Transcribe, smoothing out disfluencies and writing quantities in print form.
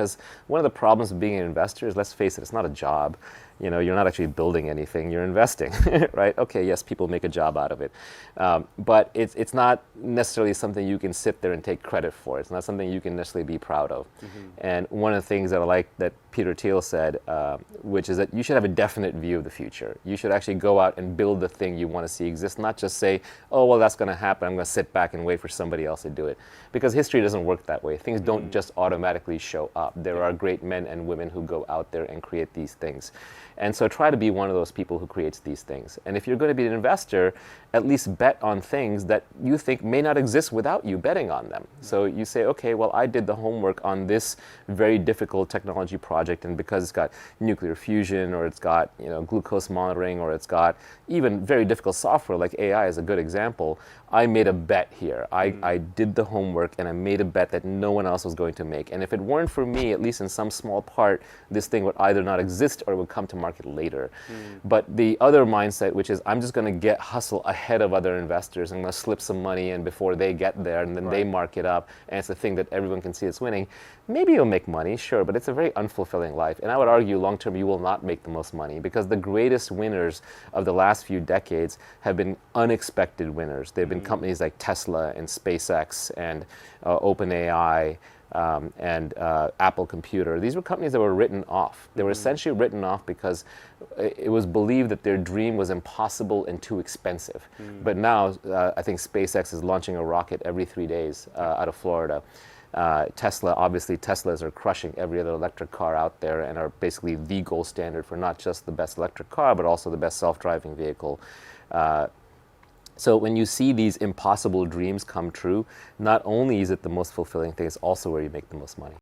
Because one of the problems of being an investor is, let's face it, it's not a job. You're not actually building anything, you're investing, right? Okay, yes, people make a job out of it. But it's not necessarily something you can sit there and take credit for. It's not something you can necessarily be proud of. And one of the things that I like that Peter Thiel said, which is that you should have a definite view of the future. You should actually go out and build the thing you want to see exist, not just say, oh, well, that's going to happen, I'm going to sit back and wait for somebody else to do it. Because history doesn't work that way. Things don't just automatically show up. There are great men and women who go out there and create these things. And so try to be one of those people who creates these things. And if you're going to be an investor, at least bet on things that you think may not exist without you betting on them. So you say, okay, well, I did the homework on this very difficult technology project, and because it's got nuclear fusion, or it's got glucose monitoring, or it's got even very difficult software like AI is a good example, I made a bet here. I did the homework and I made a bet that no one else was going to make. And if it weren't for me, at least in some small part, this thing would either not exist or it would come to market later. But the other mindset, which is I'm just going to hustle ahead of other investors, I'm going to slip some money in before they get there, and then they mark it up, and it's a thing that everyone can see it's winning. Maybe you'll make money, sure, but it's a very unfulfilling life. And I would argue long term you will not make the most money, because the greatest winners of the last few decades have been unexpected winners. They've been companies like Tesla and SpaceX and OpenAI, and Apple Computer. These were companies that were written off. They were essentially written off because it was believed that their dream was impossible and too expensive. But now I think SpaceX is launching a rocket every 3 days out of Florida. Tesla, obviously Teslas are crushing every other electric car out there and are basically the gold standard for not just the best electric car, but also the best self-driving vehicle. So when you see these impossible dreams come true, not only is it the most fulfilling thing, it's also where you make the most money.